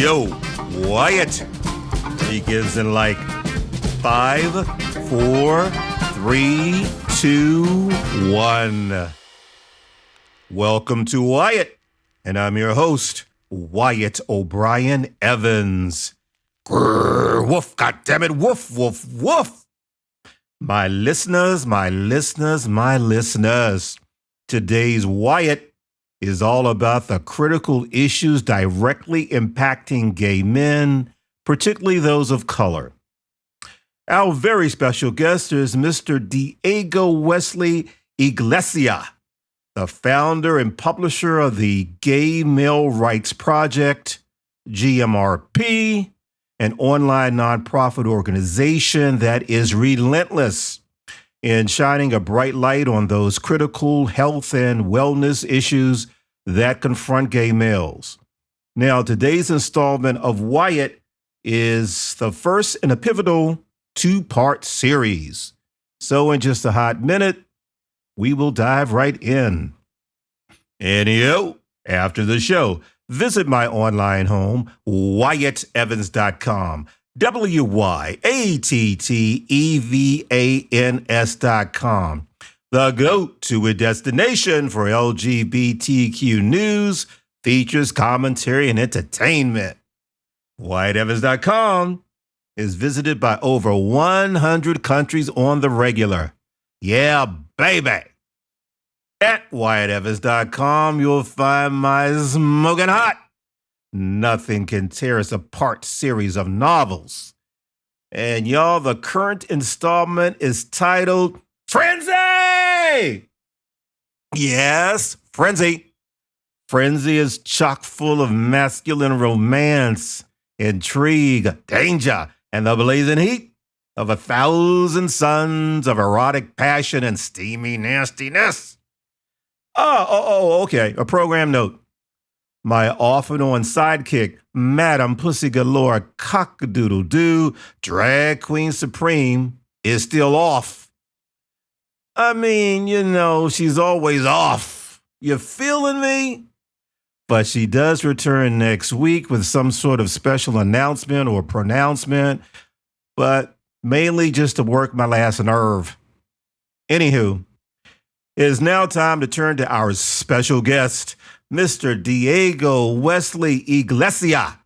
Yo, Wyatt. He gives in like 5, 4, 3, 2, 1. Welcome to Wyatt, and I'm your host, Wyatt O'Brien Evans. Grrr, woof, goddammit, woof, woof, woof. My listeners. Today's Wyatt is all about the critical issues directly impacting gay men, particularly those of color. Our very special guest is Mr. Diego Wesley Iglesia, the founder and publisher of the Gay Male Rights Project, GMRP, an online nonprofit organization that is relentless in shining a bright light on those critical health and wellness issues that confront gay males. Now, today's installment of Wyatt is the first in a pivotal 2-part series. So in just a hot minute, we will dive right in. Anyhow, after the show, visit my online home, WyattEvans.com. WyattEvans.com. The go-to destination for LGBTQ news, features, commentary, and entertainment. WyattEvans.com is visited by over 100 countries on the regular. Yeah, baby. At WyattEvans.com, you'll find my smoking hot, Nothing Can Tear Us Apart series of novels. And y'all, the current installment is titled Frenzy! Yes, Frenzy. Frenzy is chock full of masculine romance, intrigue, danger, and the blazing heat of 1,000 suns of erotic passion and steamy nastiness. Okay. A program note. My off-and-on sidekick, Madam Pussy Galore Cock-a-doodle-doo, Drag Queen Supreme, is still off. I mean, she's always off. You feeling me? But she does return next week with some sort of special announcement or pronouncement, but mainly just to work my last nerve. Anywho, it is now time to turn to our special guest, Mr. Diego Wesley Iglesia.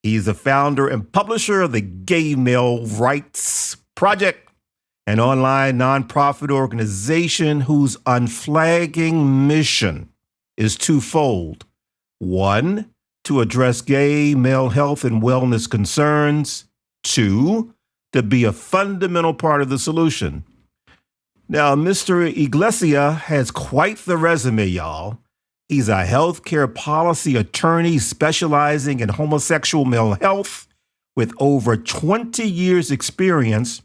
He's the founder and publisher of the Gay Male Rights Project, an online nonprofit organization whose unflagging mission is twofold. 1, to address gay male health and wellness concerns. 2, to be a fundamental part of the solution. Now, Mr. Iglesia has quite the resume, y'all. He's a healthcare policy attorney specializing in homosexual male health with over 20 years' experience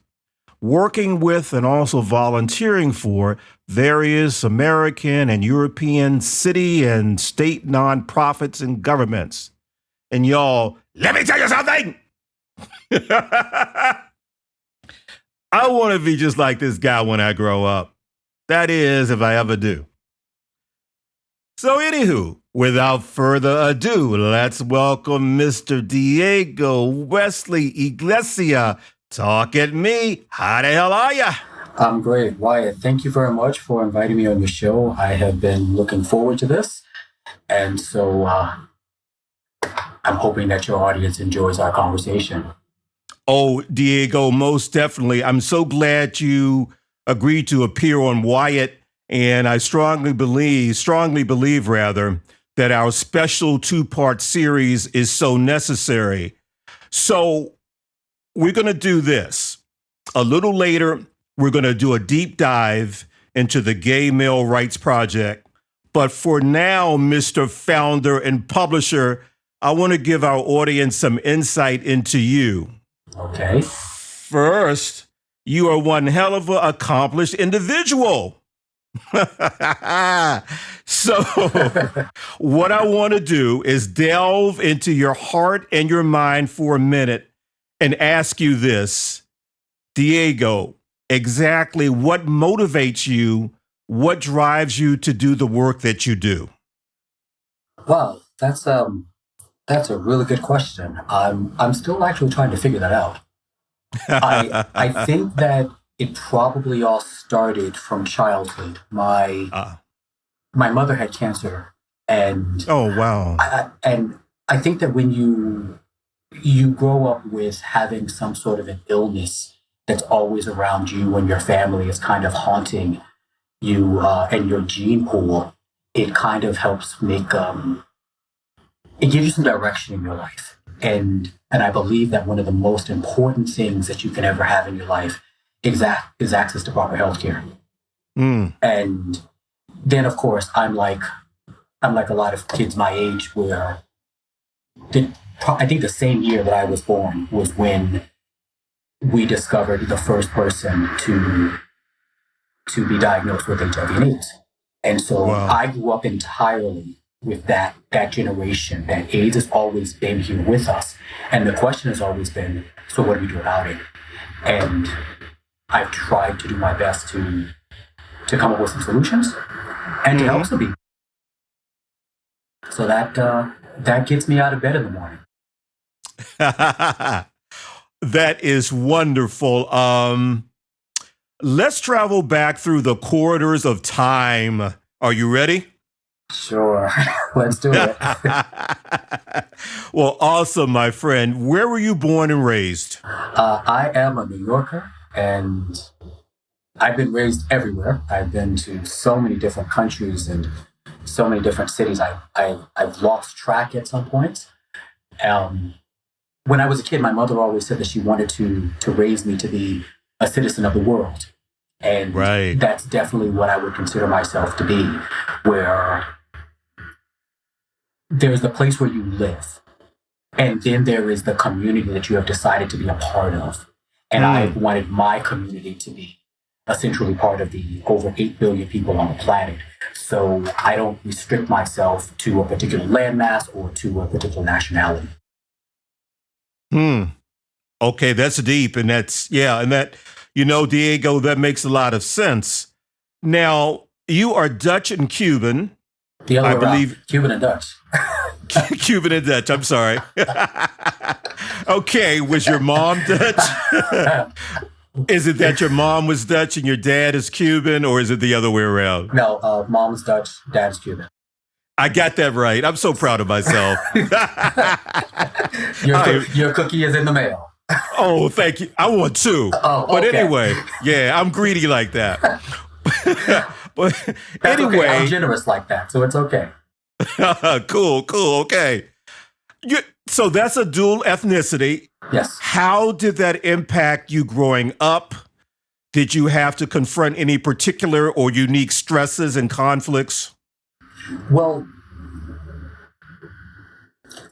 working with and also volunteering for various American and European city and state nonprofits and governments. And y'all, let me tell you something! I want to be just like this guy when I grow up. That is, if I ever do. So anywho, without further ado, let's welcome Mr. Diego Wesley Iglesia. Talk at me. How the hell are ya? I'm great, Wyatt. Thank you very much for inviting me on your show. I have been looking forward to this. And so I'm hoping that your audience enjoys our conversation. Oh, Diego, most definitely. I'm so glad you agreed to appear on Wyatt. And I strongly believe, that our special 2-part series is so necessary. So we're going to do this. A little later, we're going to do a deep dive into the Gay Male Rights Project. But for now, Mr. Founder and Publisher, I want to give our audience some insight into you. Okay. First, you are one hell of an accomplished individual. So what I want to do is delve into your heart and your mind for a minute and ask you this, Diego, exactly what motivates you? What drives you to do the work that you do? Well, that's That's a really good question. I'm still actually trying to figure that out. I think that it probably all started from childhood. My mother had cancer, and Oh, wow. I think that when you grow up with having some sort of an illness that's always around you and your family is kind of haunting you and your gene pool, it kind of helps make it gives you some direction in your life. And I believe that one of the most important things that you can ever have in your life is access to proper healthcare. Mm. And then of course I'm like a lot of kids my age where I think the same year that I was born was when we discovered the first person to be diagnosed with HIV and AIDS. And so Wow. I grew up entirely with that generation, that AIDS has always been here with us. And the question has always been, so what do we do about it? And I've tried to do my best to come up with some solutions and to help some people. So that gets me out of bed in the morning. That is wonderful. Let's travel back through the corridors of time. Are you ready? Sure. Let's do it. Well, awesome, my friend. Where were you born and raised? I am a New Yorker, and I've been raised everywhere. I've been to so many different countries and so many different cities. I've lost track at some points. When I was a kid, my mother always said that she wanted to raise me to be a citizen of the world. And Right. That's definitely what I would consider myself to be, where there's the place where you live, and then there is the community that you have decided to be a part of. And I wanted my community to be essentially part of the over 8 billion people on the planet. So I don't restrict myself to a particular landmass or to a particular nationality. Okay, that's deep. And that, Diego, that makes a lot of sense. Now, you are Dutch and Cuban. The other way around, Cuban and Dutch. Cuban and Dutch, I'm sorry. Okay, was your mom Dutch? Is it that your mom was Dutch and your dad is Cuban, or is it the other way around? No, mom's Dutch, dad's Cuban. I got that right. I'm so proud of myself. Your cookie is in the mail. Oh, thank you. I want two. Oh, okay. But anyway, yeah, I'm greedy like that. But That's anyway, okay. I'm generous like that, so it's okay. Cool. Okay. So that's a dual ethnicity. Yes. How did that impact you growing up? Did you have to confront any particular or unique stresses and conflicts? Well,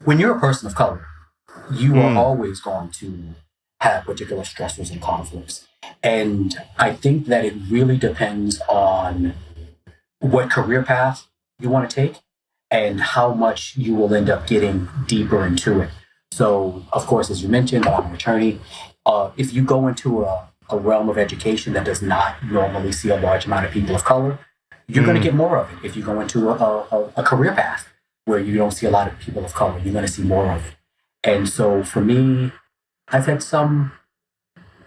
when you're a person of color, you are always going to have particular stressors and conflicts. And I think that it really depends on what career path you want to take and how much you will end up getting deeper into it. So, of course, as you mentioned, I'm an attorney. If you go into a realm of education that does not normally see a large amount of people of color, you're going to get more of it. If you go into a career path where you don't see a lot of people of color, you're going to see more of it. And so for me, I've had some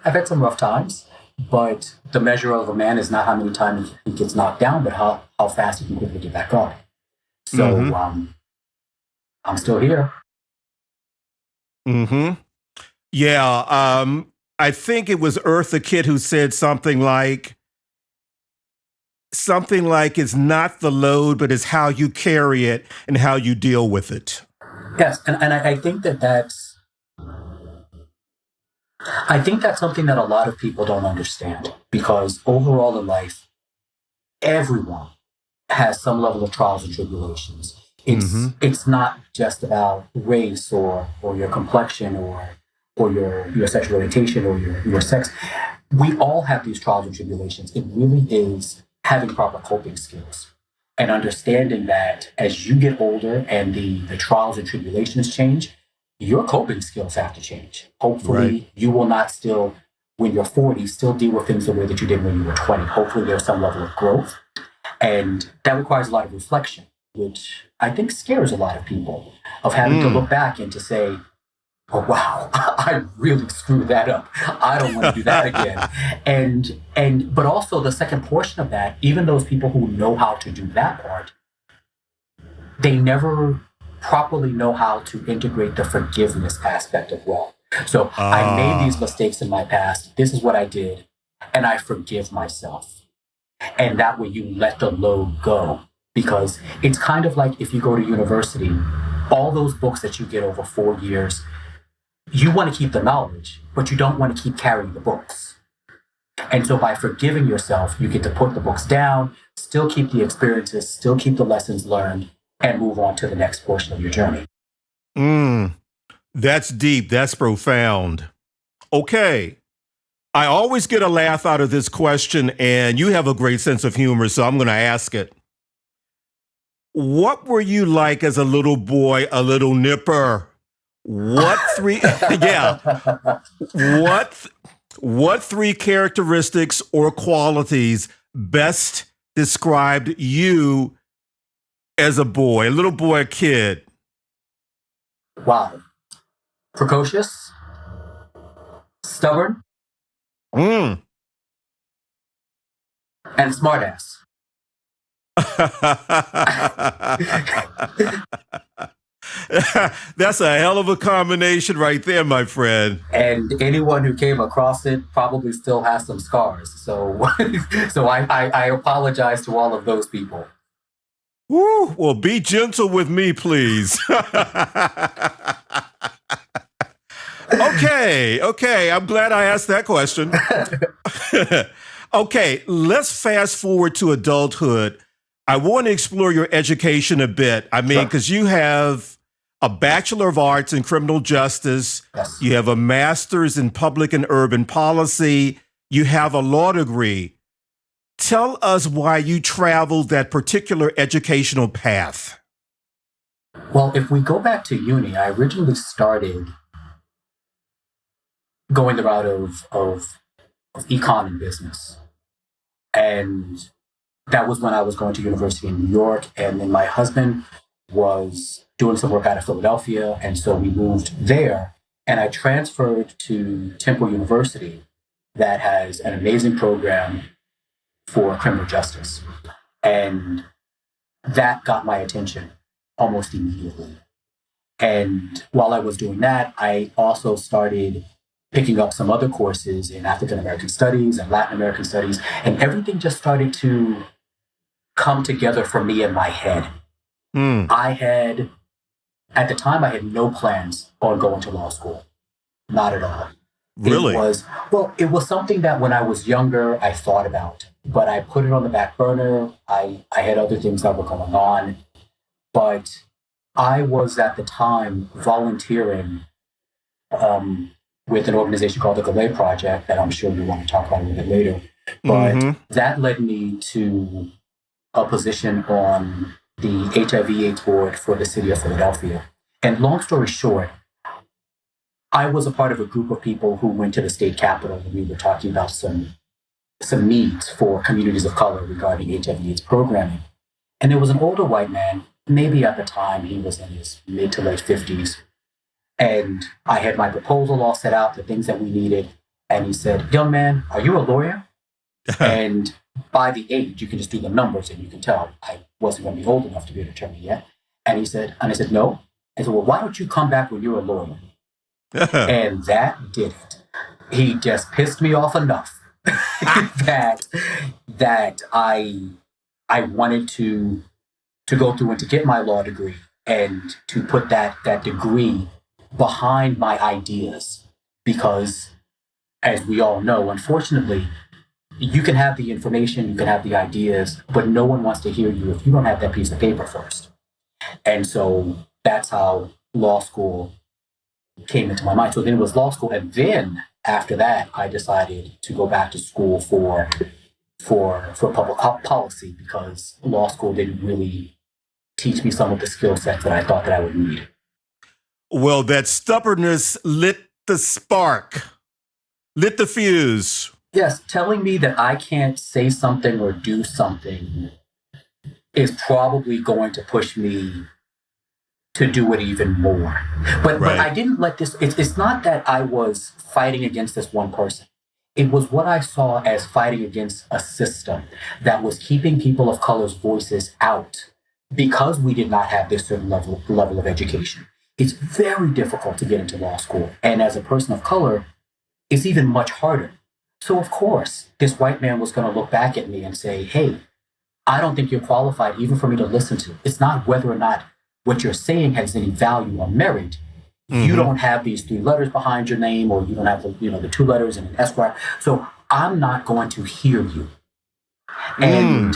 rough times, but the measure of a man is not how many times he gets knocked down, but how fast he can quickly get back up. So I'm still here. Yeah. I think it was Eartha Kitt who said something like it's not the load, but it's how you carry it and how you deal with it. Yes, and I think that's something that a lot of people don't understand, because overall in life, everyone has some level of trials and tribulations. It's not just about race or your complexion or your sexual orientation or your sex. We all have these trials and tribulations. It really is having proper coping skills and understanding that as you get older and the trials and tribulations change, your coping skills have to change. Hopefully, you will not still, when you're 40, still deal with things the way that you did when you were 20. Hopefully, there's some level of growth. And that requires a lot of reflection, which I think scares a lot of people. of having to look back and to say, oh wow, I really screwed that up. I don't want to do that again. But also the second portion of that, even those people who know how to do that part, they never properly know how to integrate the forgiveness aspect as well. So I made these mistakes in my past. This is what I did, and I forgive myself. And that way you let the load go. Because it's kind of like if you go to university, all those books that you get over 4 years, you want to keep the knowledge, but you don't want to keep carrying the books. And so by forgiving yourself, you get to put the books down, still keep the experiences, still keep the lessons learned, and move on to the next portion of your journey. That's deep. That's profound. Okay. I always get a laugh out of this question, and you have a great sense of humor, so I'm going to ask it. What were you like as a little boy, a little nipper? What three what three characteristics or qualities best described you as a boy, a little boy, a kid? Wow. Precocious, stubborn, and smartass. That's a hell of a combination right there, my friend. And anyone who came across it probably still has some scars. So, so I apologize to all of those people. Woo, well, be gentle with me, please. Okay. I'm glad I asked that question. Okay, let's fast forward to adulthood. I want to explore your education a bit. I mean, because you have a Bachelor of Arts in Criminal Justice. Yes. You have a Master's in Public and Urban Policy. You have a law degree. Tell us why you traveled that particular educational path. Well, if we go back to uni, I originally started going the route of econ and business. And that was when I was going to university in New York. And then my husband was doing some work out of Philadelphia. And so we moved there. And I transferred to Temple University that has an amazing program for criminal justice. And that got my attention almost immediately. And while I was doing that, I also started picking up some other courses in African American studies and Latin American studies, and everything just started to come together for me in my head. At the time, I had no plans on going to law school. Not at all. Really? It was something that when I was younger, I thought about, but I put it on the back burner. I had other things that were going on, but I was at the time volunteering with an organization called the Galay Project that I'm sure you want to talk about a little bit later. But that led me to a position on the HIV Aids board for the city of Philadelphia. And long story short, I was a part of a group of people who went to the state capitol and we were talking about some needs for communities of color regarding HIV AIDS programming. And there was an older white man, maybe at the time he was in his mid to late 50s. And I had my proposal all set out, the things that we needed. And he said, young man, are you a lawyer? And by the age, you can just do the numbers and you can tell I wasn't going to be old enough to be an attorney yet. And I said, no. I said, well, why don't you come back when you're a lawyer? And that did it. He just pissed me off enough that I wanted to go through and to get my law degree and to put that degree behind my ideas. Because as we all know, unfortunately, you can have the information, you can have the ideas, but no one wants to hear you if you don't have that piece of paper first. And so that's how law school came into my mind. So then it was law school. And then after that, I decided to go back to school for public policy because law school didn't really teach me some of the skill sets that I thought that I would need. Well, that stubbornness lit the spark, lit the fuse. Yes, telling me that I can't say something or do something is probably going to push me to do it even more. But Right. I didn't let this, it's not that I was fighting against this one person. It was what I saw as fighting against a system that was keeping people of color's voices out because we did not have this certain level of education. It's very difficult to get into law school. And as a person of color, it's even much harder. So, of course, this white man was going to look back at me and say, hey, I don't think you're qualified even for me to listen to. It's not whether or not what you're saying has any value or merit. You don't have these 3 letters behind your name, or you don't have the 2 letters and an Esquire. So I'm not going to hear you. And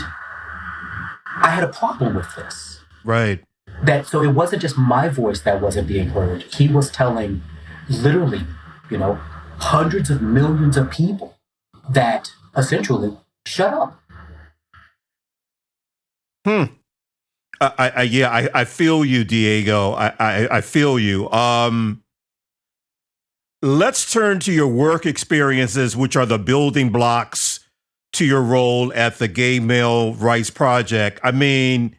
I had a problem with this. Right. So it wasn't just my voice that wasn't being heard. He was telling literally, hundreds of millions of people that essentially shut up. I feel you, Diego. I feel you. Let's turn to your work experiences, which are the building blocks to your role at the Gay Male Rights Project. I mean,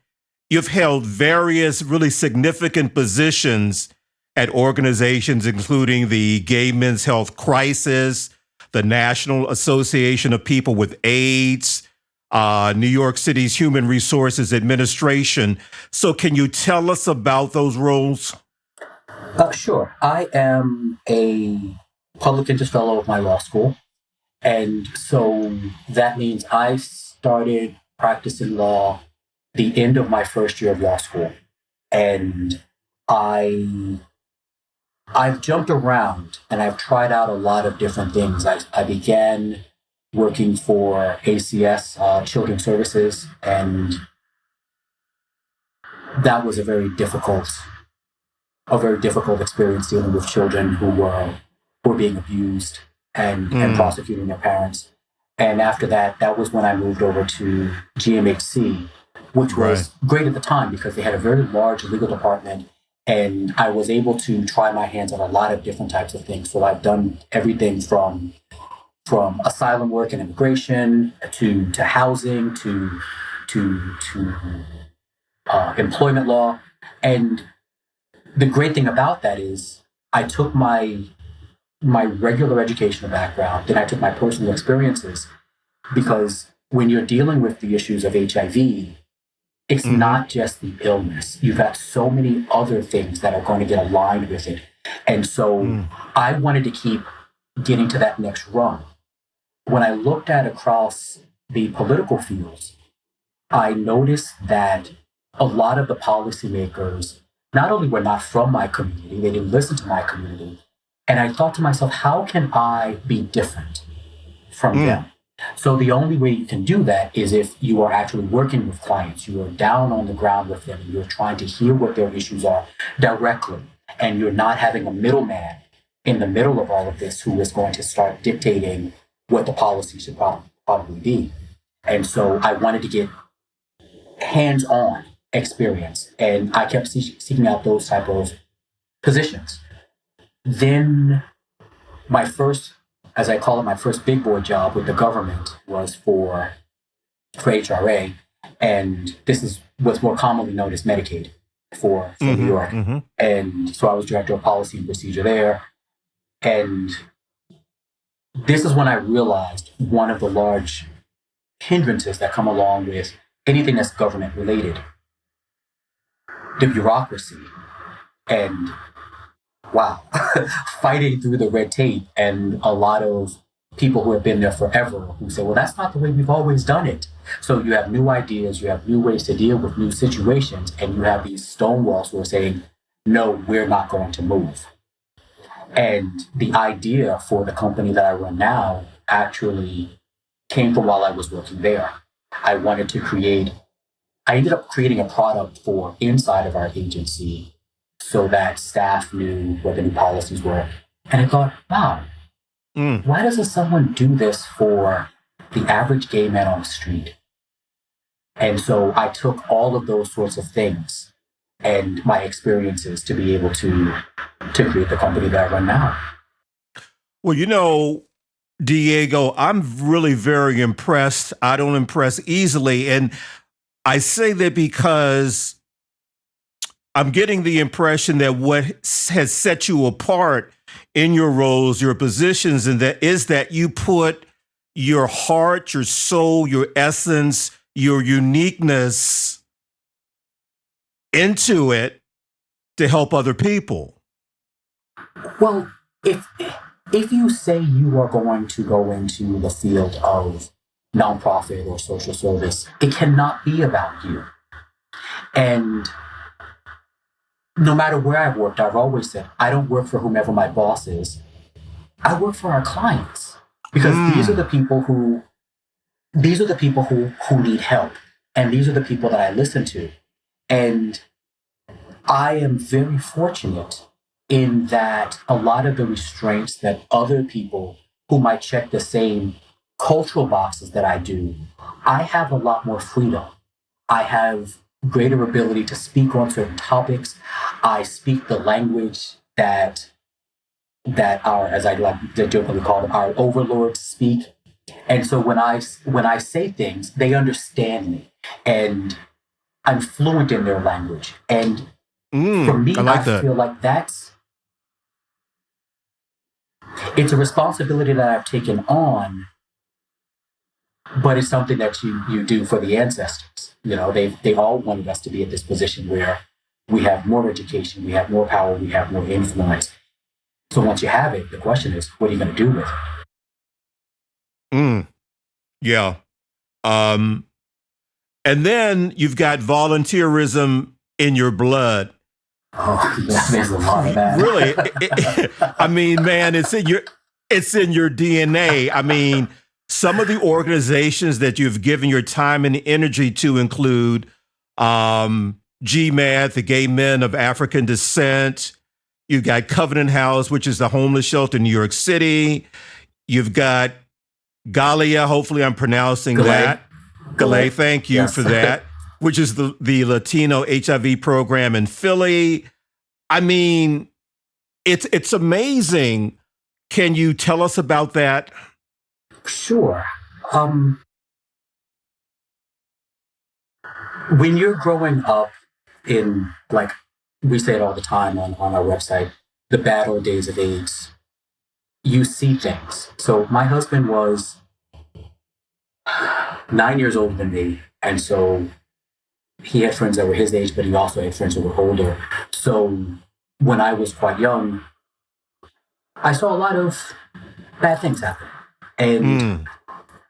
you've held various really significant positions at organizations including the Gay Men's Health Crisis, the National Association of People with AIDS, New York City's Human Resources Administration. So can you tell us about those roles? Sure. I am a public interest fellow of my law school. And so that means I started practicing law the end of my first year of law school. And I've jumped around and I've tried out a lot of different things. I began working for ACS, Children's Services, and that was a very difficult experience dealing with children who were being abused and prosecuting their parents. And after that, that was when I moved over to GMHC, which was great at the time because they had a very large legal department, and I was able to try my hands on a lot of different types of things. So I've done everything from asylum work and immigration to housing to employment law. And the great thing about that is I took my regular educational background, then I took my personal experiences, because when you're dealing with the issues of HIV, it's not just the illness. You've got so many other things that are going to get aligned with it. And so I wanted to keep getting to that next rung. When I looked at across the political fields, I noticed that a lot of the policymakers not only were not from my community, they didn't listen to my community. And I thought to myself, how can I be different from them? So the only way you can do that is if you are actually working with clients, you are down on the ground with them, and you're trying to hear what their issues are directly. And you're not having a middleman in the middle of all of this who is going to start dictating what the policy should probably be. And so I wanted to get hands-on experience, and I kept seeking out those type of positions. Then my first, as I call it, my first big boy job with the government was for HRA, and this is what's more commonly known as Medicaid for New York. And so I was director of policy and procedure there. And this is when I realized one of the large hindrances that come along with anything that's government related: the bureaucracy. And wow, fighting through the red tape, and a lot of people who have been there forever who say, well, that's not the way we've always done it. So you have new ideas, you have new ways to deal with new situations, and you have these stonewalls who are saying, no, we're not going to move. And the idea for the company that I run now actually came from while I was working there. I ended up creating a product for inside of our agency so that staff knew what the new policies were. And I thought, wow, why doesn't someone do this for the average gay man on the street? And so I took all of those sorts of things and my experiences to be able to create the company that I run now. Well, Diego, I'm really very impressed. I don't impress easily. And I say that because I'm getting the impression that what has set you apart in your roles, your positions, and that is that you put your heart, your soul, your essence, your uniqueness into it to help other people. Well, if you say you are going to go into the field of nonprofit or social service, it cannot be about you. And no matter where I've worked, I've always said, I don't work for whomever my boss is. I work for our clients, because these are the people who need help. And these are the people that I listen to. And I am very fortunate in that a lot of the restraints that other people who might check the same cultural boxes that I do, I have a lot more freedom. I have greater ability to speak on certain topics. I speak the language that our, as I like to jokingly call them, our overlords speak. And so when I say things, they understand me, and I'm fluent in their language. And for me, I feel like it's a responsibility that I've taken on, but it's something that you do for the ancestors. They've all wanted us to be in this position where we have more education, we have more power, we have more influence. So once you have it, the question is, what are you going to do with it? Yeah. And then you've got volunteerism in your blood. Oh, yeah, there's a lot of that. Really? I mean, man, it's in your DNA. I mean, some of the organizations that you've given your time and energy to include GMAD, the Gay Men of African Descent. You've got Covenant House, which is the homeless shelter in New York City. You've got Galia, hopefully I'm pronouncing that. Galia, thank you for that, which is the Latino HIV program in Philly. I mean, it's amazing. Can you tell us about that? Sure. When you're growing up in, like we say it all the time on our website, the bad old days of AIDS, you see things. So my husband was 9 years older than me. And so he had friends that were his age, but he also had friends who were older. So when I was quite young, I saw a lot of bad things happen. And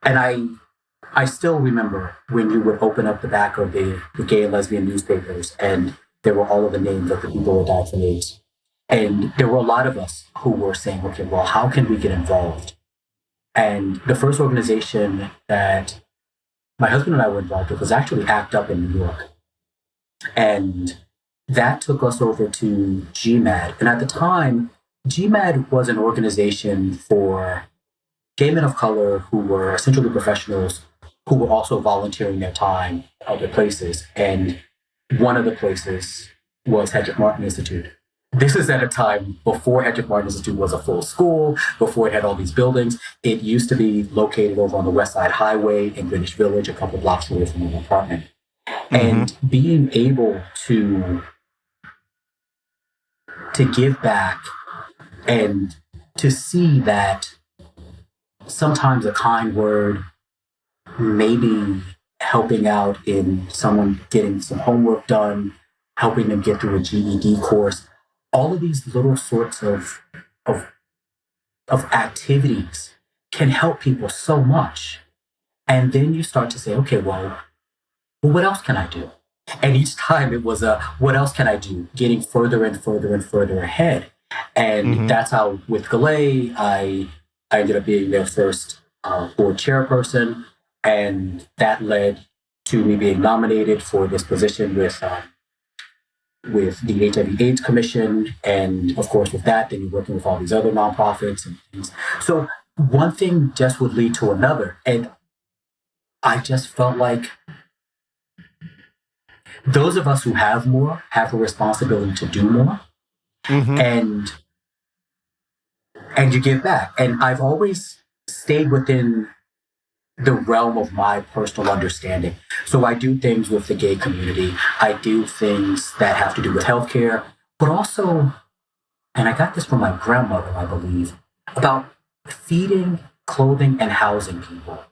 I still remember when you would open up the back of the gay and lesbian newspapers, and there were all of the names of the people who died from AIDS. And there were a lot of us who were saying, okay, well, how can we get involved? And the first organization that my husband and I were involved with was actually ACT UP in New York. And that took us over to GMAD. And at the time, GMAD was an organization for gay men of color who were essentially professionals who were also volunteering their time other places. And one of the places was Hedrick Martin Institute. This is at a time before Hedrick Martin Institute was a full school, before it had all these buildings. It used to be located over on the West Side Highway in Greenwich Village, a couple blocks away from my apartment. And being able to give back and to see that sometimes a kind word, maybe helping out in someone getting some homework done, helping them get through a GED course, all of these little sorts of activities can help people so much. And then you start to say, okay, well, what else can I do? And each time it was what else can I do? Getting further and further and further ahead. And that's how with Galay, I ended up being their first board chairperson. And that led to me being nominated for this position with the HIV AIDS Commission. And of course, with that, then you're working with all these other nonprofits and things. So one thing just would lead to another. And I just felt like those of us who have more have a responsibility to do more. And you give back. And I've always stayed within the realm of my personal understanding. So I do things with the gay community. I do things that have to do with healthcare, but also, and I got this from my grandmother, I believe, about feeding, clothing, and housing people.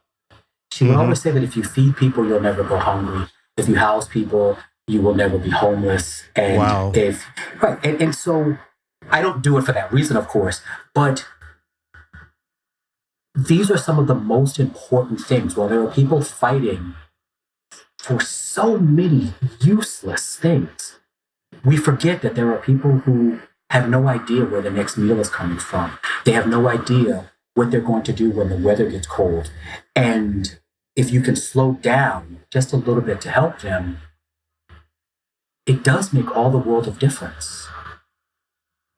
She would always say that if you feed people, you'll never go hungry. If you house people, you will never be homeless. And Wow. and so I don't do it for that reason, of course, but these are some of the most important things. While there are people fighting for so many useless things, we forget that there are people who have no idea where the next meal is coming from. They have no idea what they're going to do when the weather gets cold. And if you can slow down just a little bit to help them, it does make all the world of difference.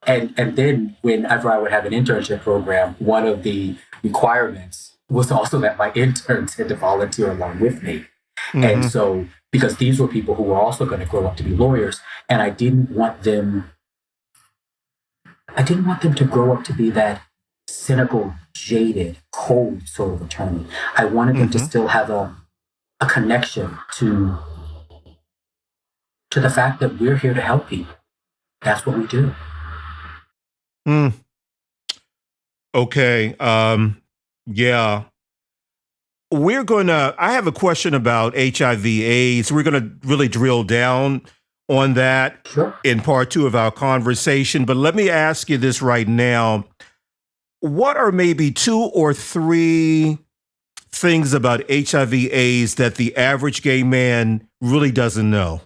And then whenever I would have an internship program, one of the requirements was also that my interns had to volunteer along with me. And so, because these were people who were also going to grow up to be lawyers, and I didn't want them to grow up to be that cynical, jaded, cold sort of attorney. I wanted them to still have a connection to the fact that we're here to help people. That's what we do. Okay. Yeah. I have a question about HIV AIDS. We're going to really drill down on that in part 2 of our conversation. But let me ask you this right now. What are maybe 2 or 3 things about HIV AIDS that the average gay man really doesn't know?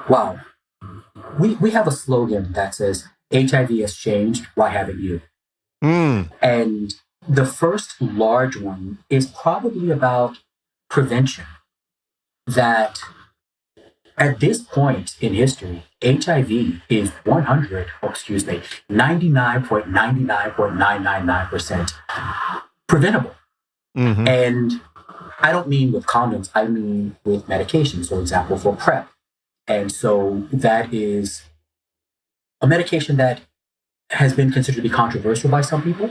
Wow. We have a slogan that says, HIV has changed, why haven't you? And the first large one is probably about prevention. That at this point in history, HIV is 99.99.999% preventable. And I don't mean with condoms, I mean with medications, for example, for PrEP. And so that is a medication that has been considered to be controversial by some people.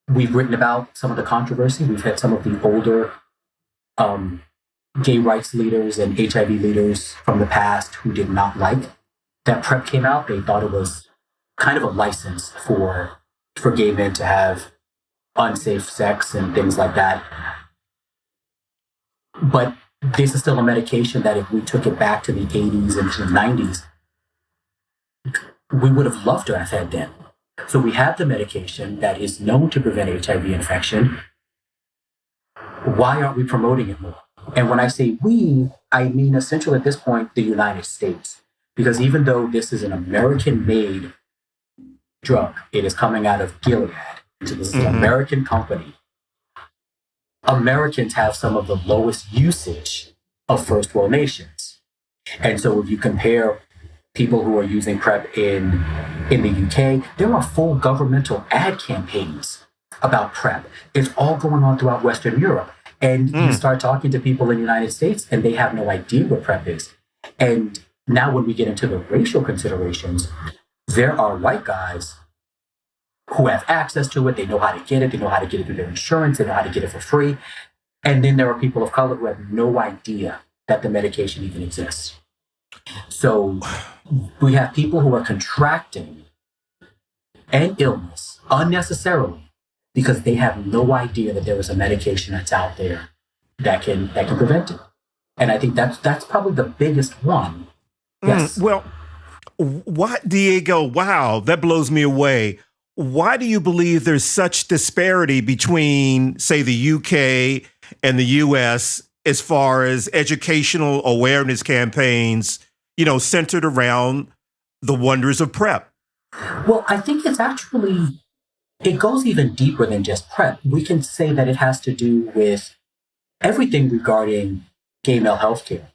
We've written about some of the controversy. We've had some of the older gay rights leaders and HIV leaders from the past who did not like that PrEP came out. They thought it was kind of a license for gay men to have unsafe sex and things like that. But this is still a medication that if we took it back to the 80s and to the 90s, we would have loved to have had then. So we have the medication that is known to prevent HIV infection. Why aren't we promoting it more? And when I say we, I mean essentially at this point, the United States. Because even though this is an American-made drug, it is coming out of Gilead. So this is an American company. Americans have some of the lowest usage of first world nations. And so if you compare people who are using PrEP in the UK, there are full governmental ad campaigns about PrEP. It's all going on throughout Western Europe. And you start talking to people in the United States and they have no idea what PrEP is. And now when we get into the racial considerations, there are white guys who have access to it. They know how to get it. They know how to get it through their insurance. They know how to get it for free. And then there are people of color who have no idea that the medication even exists. So we have people who are contracting an illness unnecessarily because they have no idea that there is a medication that's out there that can prevent it. And I think that's probably the biggest one. Yes. Well, what, Diego? Wow, that blows me away. Why do you believe there's such disparity between, say, the UK and the US as far as educational awareness campaigns, centered around the wonders of PrEP? Well, I think it goes even deeper than just PrEP. We can say that it has to do with everything regarding gay male healthcare.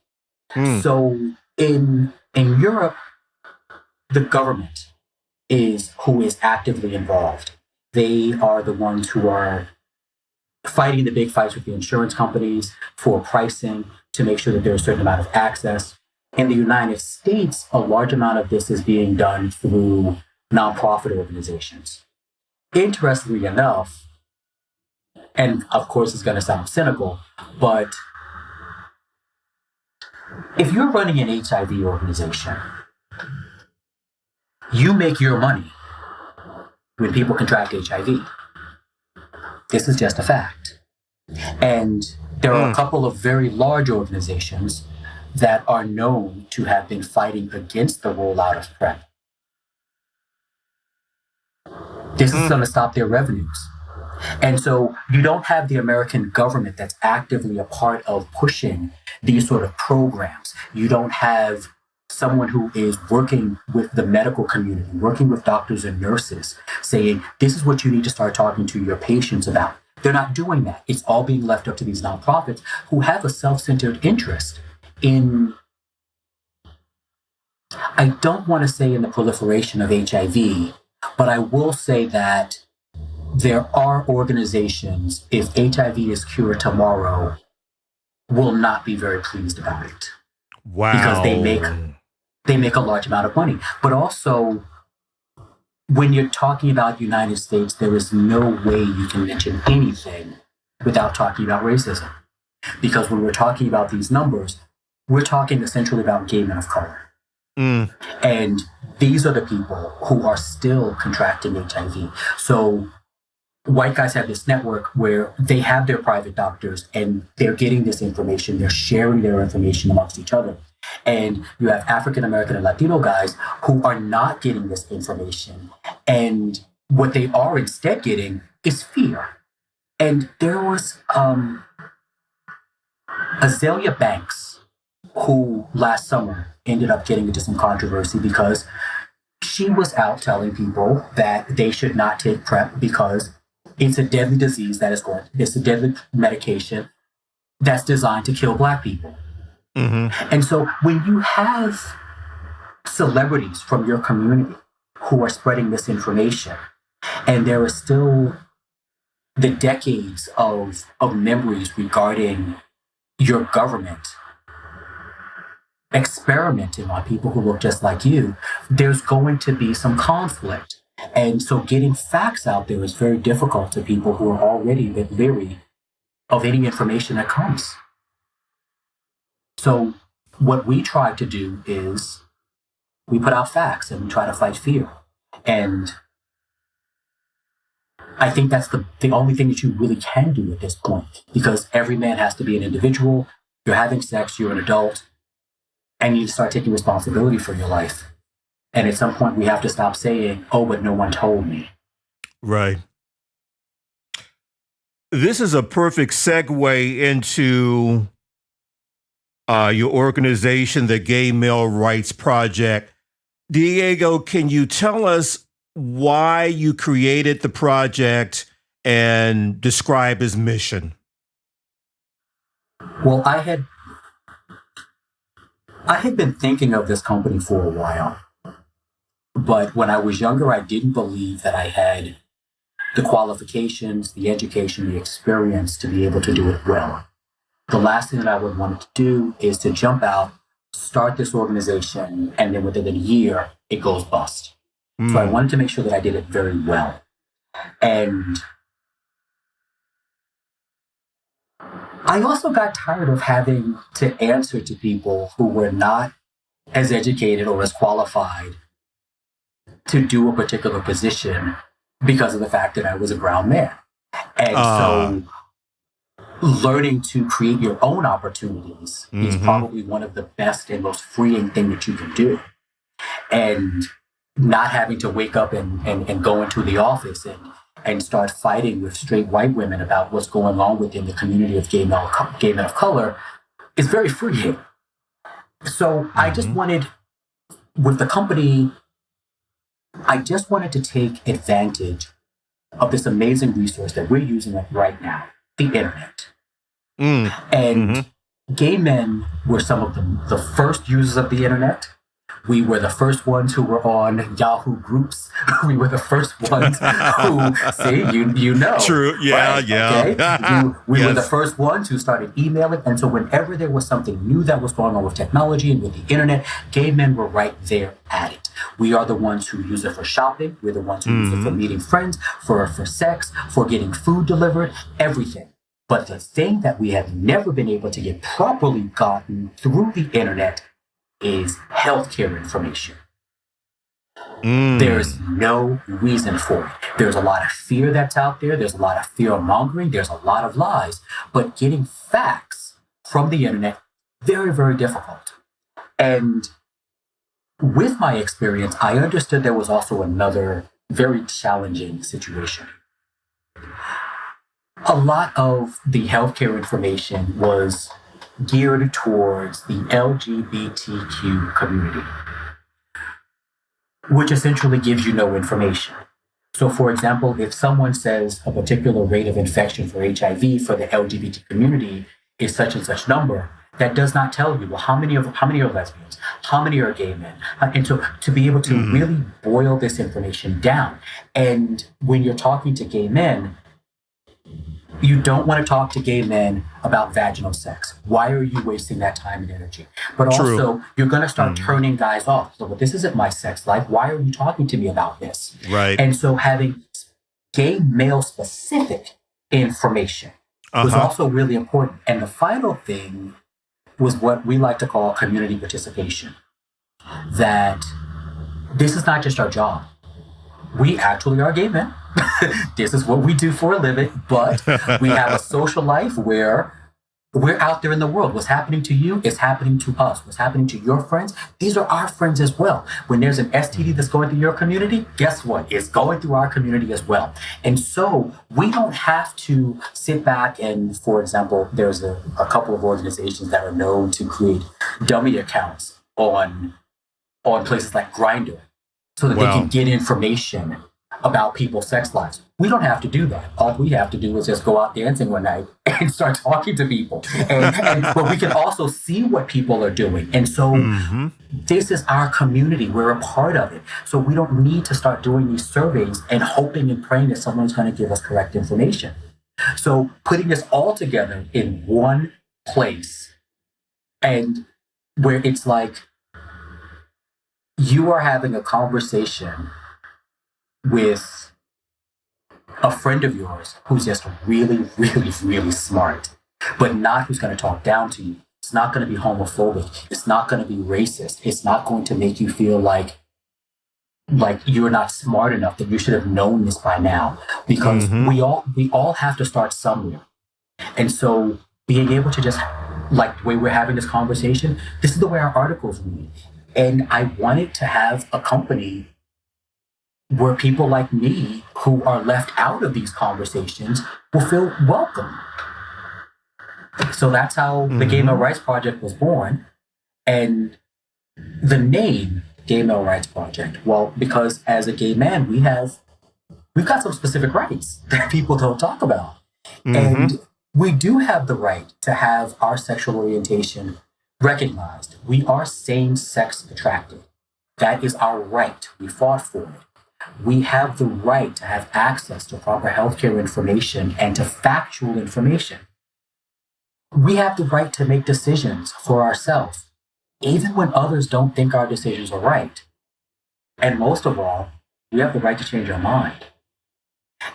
So in Europe, the government is who is actively involved. They are the ones who are fighting the big fights with the insurance companies for pricing to make sure that there's a certain amount of access. In the United States, a large amount of this is being done through nonprofit organizations. Interestingly enough, And of course, it's going to sound cynical, but if you're running an HIV organization, you make your money when people contract HIV. This is just a fact. And there are a couple of very large organizations that are known to have been fighting against the rollout of PrEP. This is going to stop their revenues. And so you don't have the American government that's actively a part of pushing these sort of programs. You don't have someone who is working with the medical community, working with doctors and nurses, saying, this is what you need to start talking to your patients about. They're not doing that. It's all being left up to these nonprofits who have a self-centered interest in, I don't want to say in the proliferation of HIV, but I will say that there are organizations, if HIV is cured tomorrow, will not be very pleased about it. Wow. Because they make a large amount of money. But also, when you're talking about the United States, there is no way you can mention anything without talking about racism. Because when we're talking about these numbers, we're talking essentially about gay men of color. And these are the people who are still contracting HIV. So white guys have this network where they have their private doctors and they're getting this information, they're sharing their information amongst each other. And you have African American and Latino guys who are not getting this information. And what they are instead getting is fear. And there was Azalea Banks, who last summer ended up getting into some controversy because she was out telling people that they should not take PrEP because it's a deadly disease it's a deadly medication that's designed to kill Black people. And so when you have celebrities from your community who are spreading misinformation, and there are still the decades of memories regarding your government experimenting on people who look just like you, there's going to be some conflict. And so getting facts out there is very difficult to people who are already a bit leery of any information that comes. So what we try to do is we put out facts and we try to fight fear. And I think that's the only thing that you really can do at this point, because every man has to be an individual. You're having sex, you're an adult, and you start taking responsibility for your life. And at some point we have to stop saying, oh, but no one told me. Right. This is a perfect segue into your organization, the Gay Male Rights Project. Diego, can you tell us why you created the project and describe its mission? Well, I had been thinking of this company for a while. But when I was younger, I didn't believe that I had the qualifications, the education, the experience to be able to do it well. The last thing that I would want to do is to jump out, start this organization, and then within a year, it goes bust. So I wanted to make sure that I did it very well. And I also got tired of having to answer to people who were not as educated or as qualified to do a particular position because of the fact that I was a brown man. And so learning to create your own opportunities is probably one of the best and most freeing thing that you can do. And not having to wake up and go into the office and start fighting with straight white women about what's going on within the community of gay men of color is very freeing. So I just wanted, with the company, I just wanted to take advantage of this amazing resource that we're using right now, the internet. And gay men were some of the first users of the internet. We were the first ones who were on Yahoo groups. We were the first ones who, see, you know. True. Yeah, right? yeah. Okay? We were the Yes. first ones who started emailing. And so whenever there was something new that was going on with technology and with the internet, gay men were right there at it. We are the ones who use it for shopping. We're the ones who use it for meeting friends, for sex, for getting food delivered, everything. But the thing that we have never been able to get properly gotten through the internet is healthcare information. There's no reason for it. There's a lot of fear that's out there. There's a lot of fear mongering. There's a lot of lies. But getting facts from the internet, very, very difficult. And with my experience, I understood there was also another very challenging situation. A lot of the healthcare information was geared towards the LGBTQ community, which essentially gives you no information. So, for example, if someone says a particular rate of infection for HIV for the LGBT community is such and such number, that does not tell you, well, how many are lesbians? How many are gay men? And so to be able to really boil this information down. And when you're talking to gay men, you don't want to talk to gay men about vaginal sex. Why are you wasting that time and energy? But also, you're going to start turning guys off. So, well, this isn't my sex life. Why are you talking to me about this? Right. And so having gay male specific information was also really important. And the final thing was what we like to call community participation. That this is not just our job. We actually are gay men. This is what we do for a living, but we have a social life where we're out there in the world. What's happening to you is happening to us. What's happening to your friends, these are our friends as well. When there's an STD that's going through your community, guess what? It's going through our community as well. And so we don't have to sit back and, for example, there's a couple of organizations that are known to create dummy accounts on places like Grindr so that they can get information about people's sex lives. We don't have to do that. All we have to do is just go out dancing one night and start talking to people. But we can also see what people are doing. And so this is our community. We're a part of it. So we don't need to start doing these surveys and hoping and praying that someone's going to give us correct information. So putting this all together in one place, and where it's like you are having a conversation with a friend of yours who's just really, really, really smart, but not who's going to talk down to you. It's not going to be homophobic. It's not going to be racist. It's not going to make you feel like you're not smart enough, that you should have known this by now. Because we all have to start somewhere. And so being able to just, like the way we're having this conversation, this is the way our articles read. And I wanted to have a company where people like me who are left out of these conversations will feel welcome. So that's how the Gay Male Rights Project was born. And the name Gay Male Rights Project, well, because as a gay man, we've got some specific rights that people don't talk about. And we do have the right to have our sexual orientation recognized. We are same-sex attracted. That is our right. We fought for it. We have the right to have access to proper healthcare information and to factual information. We have the right to make decisions for ourselves, even when others don't think our decisions are right. And most of all, we have the right to change our mind.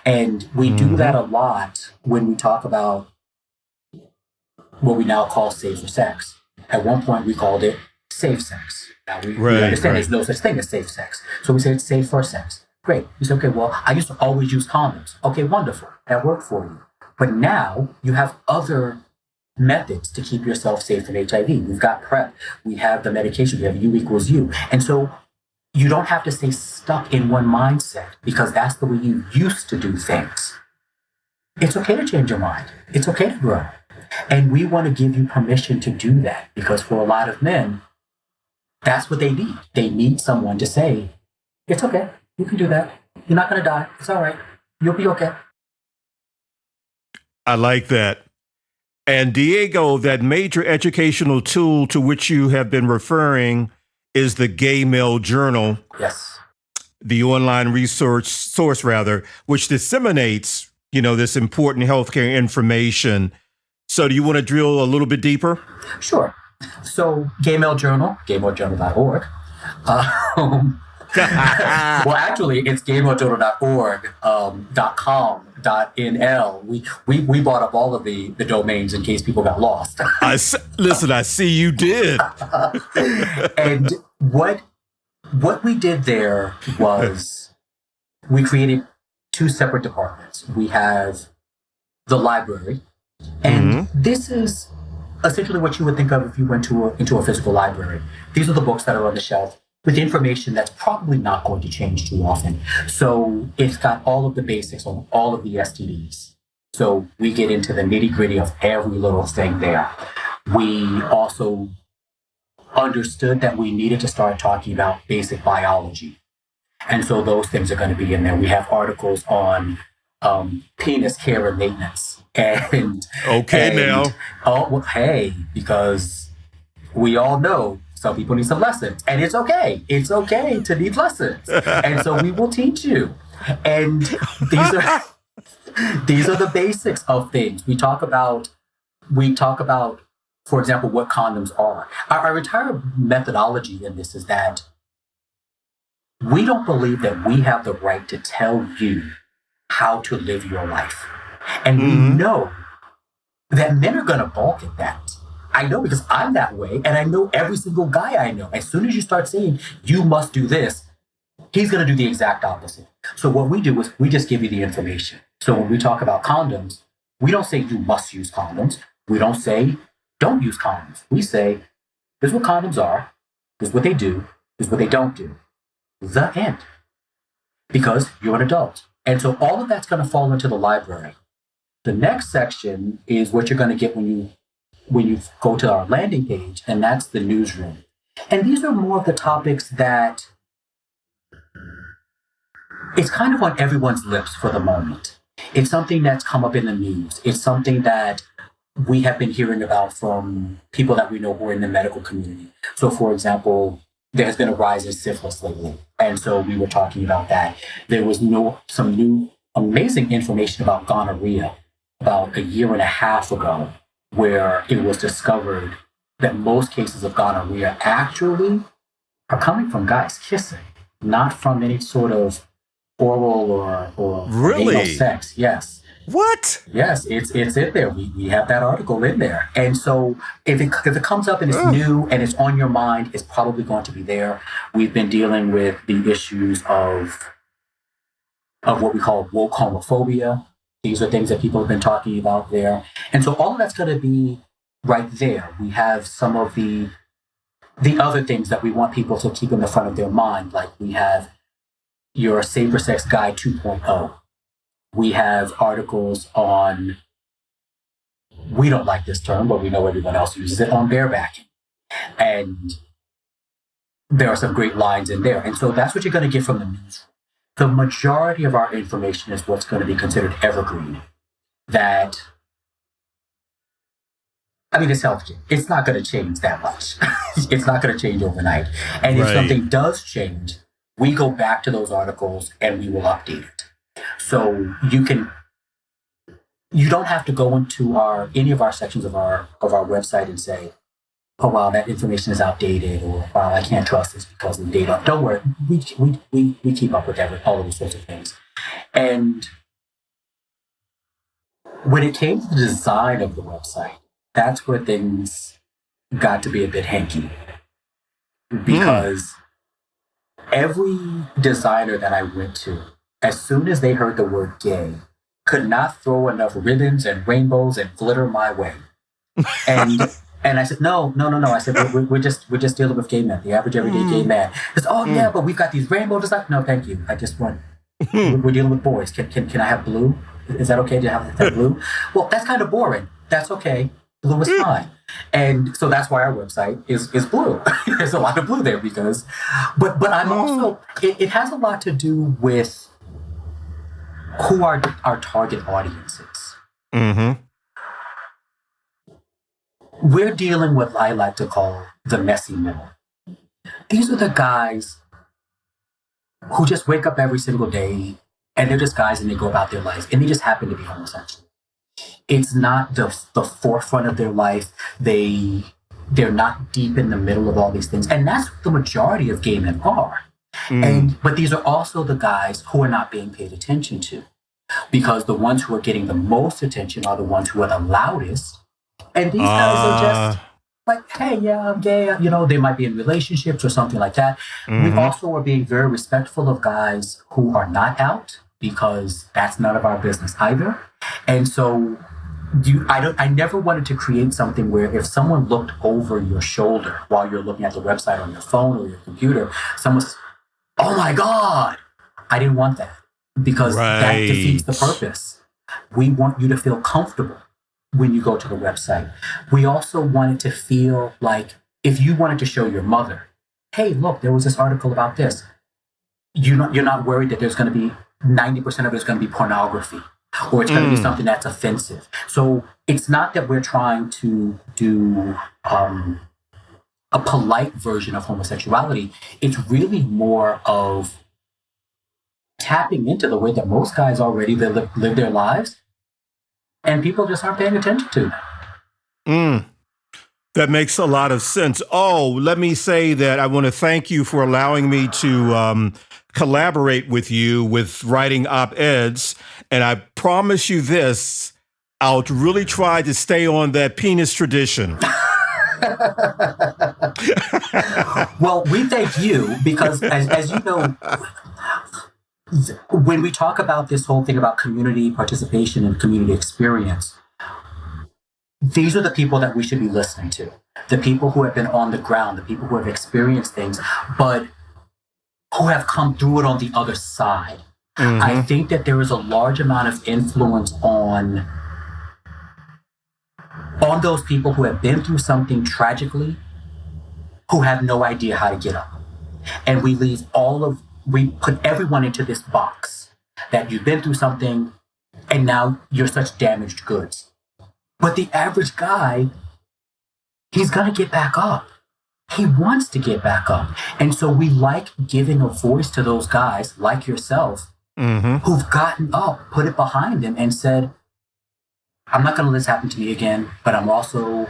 And we do that a lot when we talk about what we now call safer sex. At one point, we called it safe sex. Now, we understand there's no such thing as safe sex. So we say it's safe for sex. Great. You say, okay, well, I used to always use condoms. Okay, wonderful. That worked for you. But now you have other methods to keep yourself safe from HIV. We've got PrEP. We have the medication. We have U equals U. And so you don't have to stay stuck in one mindset because that's the way you used to do things. It's okay to change your mind. It's okay to grow. And we want to give you permission to do that because for a lot of men, that's what they need. They need someone to say, it's okay. You can do that. You're not going to die. It's all right. You'll be okay. I like that. And Diego, that major educational tool to which you have been referring is the Gay Male Journal. Yes. The online research source, which disseminates, this important healthcare information. So do you want to drill a little bit deeper? Sure. So Gay Male Journal, gaymalejournal.org. Well, actually, it's gaymalejournal.org, .com.nl. We bought up all of the domains in case people got lost. Listen, I see you did. And what we did there was we created two separate departments. We have the library, and this is essentially what you would think of if you went into a physical library. These are the books that are on the shelf with information that's probably not going to change too often. So it's got all of the basics on all of the STDs. So we get into the nitty-gritty of every little thing there. We also understood that we needed to start talking about basic biology. And so those things are going to be in there. We have articles on penis care and maintenance. Now. Oh, well, hey, because we all know some people need some lessons. And it's okay. It's okay to need lessons. And so we will teach you. And these are the basics of things. We talk about, for example, what condoms are. Our entire methodology in this is that we don't believe that we have the right to tell you how to live your life. And we know that men are going to balk at that. I know because I'm that way, and I know every single guy I know. As soon as you start saying, you must do this, he's going to do the exact opposite. So what we do is we just give you the information. So when we talk about condoms, we don't say you must use condoms. We don't say don't use condoms. We say, this is what condoms are, this is what they do, this is what they don't do. The end. Because you're an adult. And so all of that's going to fall into the library. The next section is what you're going to get when you go to our landing page, and that's the newsroom. And these are more of the topics that it's kind of on everyone's lips for the moment. It's something that's come up in the news. It's something that we have been hearing about from people that we know who are in the medical community. So, for example, there has been a rise in syphilis lately. And so we were talking about that. There was some new amazing information about gonorrhea about a year and a half ago, where it was discovered that most cases of gonorrhea actually are coming from guys kissing, not from any sort of oral or anal sex. Yes. What? Yes, it's in there. We have that article in there. And so if it comes up and it's new and it's on your mind, it's probably going to be there. We've been dealing with the issues of what we call woke homophobia. These are things that people have been talking about there. And so all of that's going to be right there. We have some of the other things that we want people to keep in the front of their mind. Like we have your Safer Sex Guide 2.0. We have articles on, we don't like this term, but we know everyone else uses it, on barebacking. And there are some great lines in there. And so that's what you're going to get from the news. The majority of our information is what's going to be considered evergreen. That, I mean, it's healthcare. It's not going to change that much. It's not going to change overnight. And if something does change, we go back to those articles and we will update it. So you don't have to go into any of our sections of our website and say, oh wow, that information is outdated, or wow, I can't trust this because of the data. Don't worry, we keep up with all of those sorts of things. And when it came to the design of the website, that's where things got to be a bit hanky, because every designer that I went to, as soon as they heard the word gay, could not throw enough ribbons and rainbows and glitter my way. And I said, no. I said, we're just dealing with gay men, the average everyday gay man. He said, yeah, but we've got these rainbow designs. No, thank you. I just want, we're dealing with boys. Can I have blue? Is that okay to have blue? Well, that's kind of boring. That's okay. Blue is fine. And so that's why our website is blue. There's a lot of blue there but I'm also, it has a lot to do with who our target audience is. Mm-hmm. We're dealing with what I like to call the messy middle. These are the guys who just wake up every single day and they're just guys and they go about their life and they just happen to be homosexual. It's not the forefront of their life. They're not deep in the middle of all these things. And that's what the majority of gay men are. But these are also the guys who are not being paid attention to, because the ones who are getting the most attention are the ones who are the loudest. And these guys are just like, hey, yeah, I'm gay. You know, they might be in relationships or something like that. We also are being very respectful of guys who are not out, because that's none of our business either. And so I never wanted to create something where if someone looked over your shoulder while you're looking at the website on your phone or your computer, someone says, oh my God, I didn't want that, because that defeats the purpose. We want you to feel comfortable when you go to the website. We also wanted to feel like if you wanted to show your mother, hey, look, there was this article about this, you're not worried that there's going to be 90% of it is going to be pornography, or it's going to be something that's offensive. So it's not that we're trying to do a polite version of homosexuality. It's really more of tapping into the way that most guys already live their lives, and people just aren't paying attention to them. That makes a lot of sense. Oh, let me say that I want to thank you for allowing me to collaborate with you with writing op-eds. And I promise you this, I'll really try to stay on that penis tradition. Well, we thank you, because as you know, when we talk about this whole thing about community participation and community experience, these are the people that we should be listening to. The people who have been on the ground, the people who have experienced things, but who have come through it on the other side. I think that there is a large amount of influence on those people who have been through something tragically, who have no idea how to get up. And we put everyone into this box that you've been through something and now you're such damaged goods. But the average guy, he's going to get back up. He wants to get back up. And so we like giving a voice to those guys like yourself who've gotten up, put it behind them and said, I'm not going to let this happen to me again, but I'm also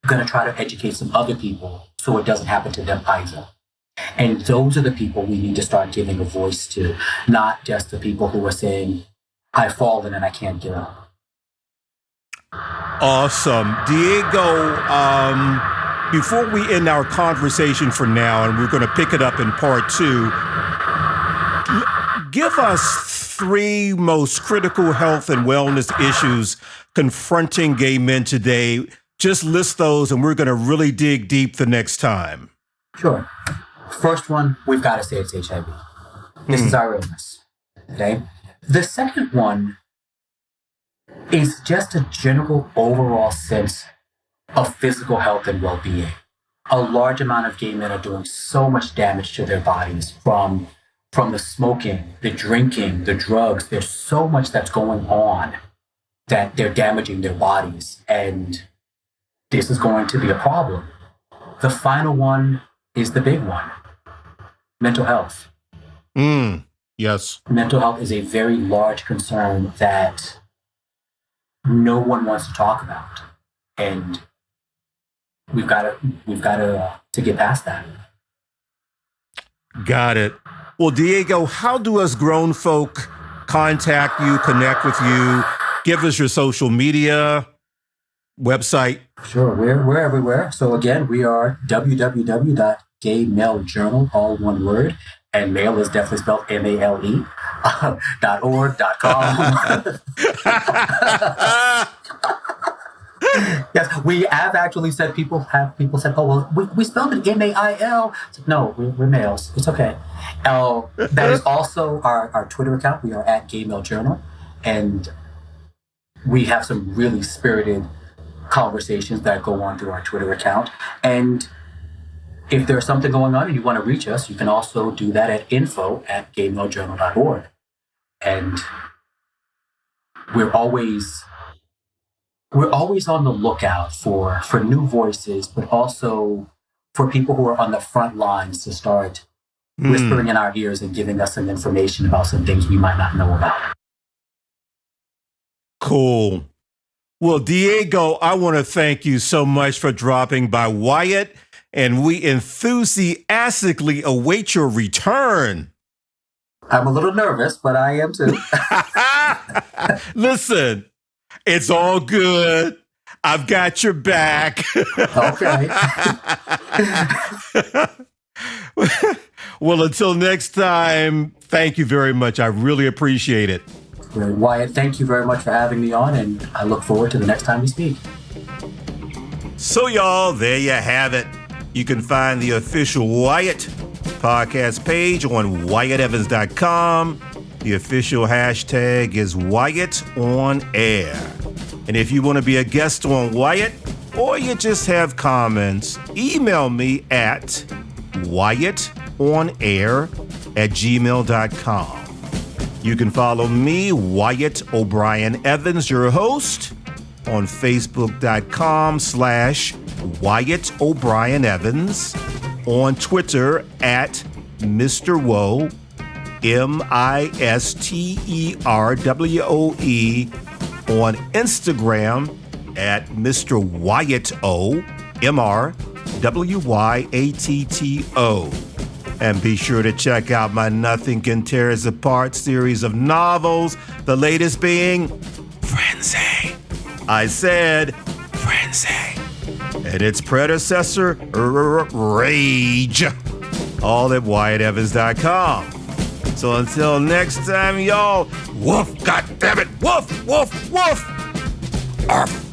going to try to educate some other people so it doesn't happen to them either. And those are the people we need to start giving a voice to, not just the people who are saying, I've fallen and I can't get up. Awesome. Diego, before we end our conversation for now, and we're going to pick it up in part 2, give us 3 most critical health and wellness issues confronting gay men today. Just list those, and we're going to really dig deep the next time. Sure. First one, we've got to say it's HIV. This is our illness. Okay? The second one is just a general overall sense of physical health and well-being. A large amount of gay men are doing so much damage to their bodies from the smoking, the drinking, the drugs. There's so much that's going on that they're damaging their bodies. And this is going to be a problem. The final one is the big one. Mental health. Yes. Mental health is a very large concern that no one wants to talk about. And we've got to get past that. Got it. Well, Diego, how do us grown folk contact you, connect with you? Give us your social media, website. Sure, we're everywhere. So again, we are www.gaymalejournal, all one word, and male is definitely spelled MALE, .org.com. Yes, we have actually said people said, oh, well, we spelled it MAIL. No, we're males. It's okay. That is also our Twitter account. We are at Gay Male Journal. And we have some really spirited conversations that go on through our Twitter account. And if there's something going on and you want to reach us, you can also do that at info@gaymalejournal.org. And we're always on the lookout for new voices, but also for people who are on the front lines to start whispering in our ears and giving us some information about some things we might not know about. Cool. Well, Diego, I want to thank you so much for dropping by, Wyatt, and we enthusiastically await your return. I'm a little nervous, but I am too. Listen, it's all good. I've got your back. Okay. Well, until next time, thank you very much. I really appreciate it. Wyatt, thank you very much for having me on, and I look forward to the next time we speak. So, y'all, there you have it. You can find the official Wyatt podcast page on WyattEvans.com. The official hashtag is Wyatt on Air. And if you want to be a guest on Wyatt, or you just have comments, email me at WyattOnAir@gmail.com. You can follow me, Wyatt O'Brien Evans, your host, on Facebook.com/Wyatt O'Brien Evans, on Twitter at Mr. Woe, MISTERWOE, on Instagram at Mr. Wyatt O, MRWYATTO. And be sure to check out my Nothing Can Tear Us Apart series of novels, the latest being Frenzy. I said Frenzy. And its predecessor, Rage. All at WyattEvans.com. So until next time, y'all, woof, goddammit, woof, woof, woof. Arf.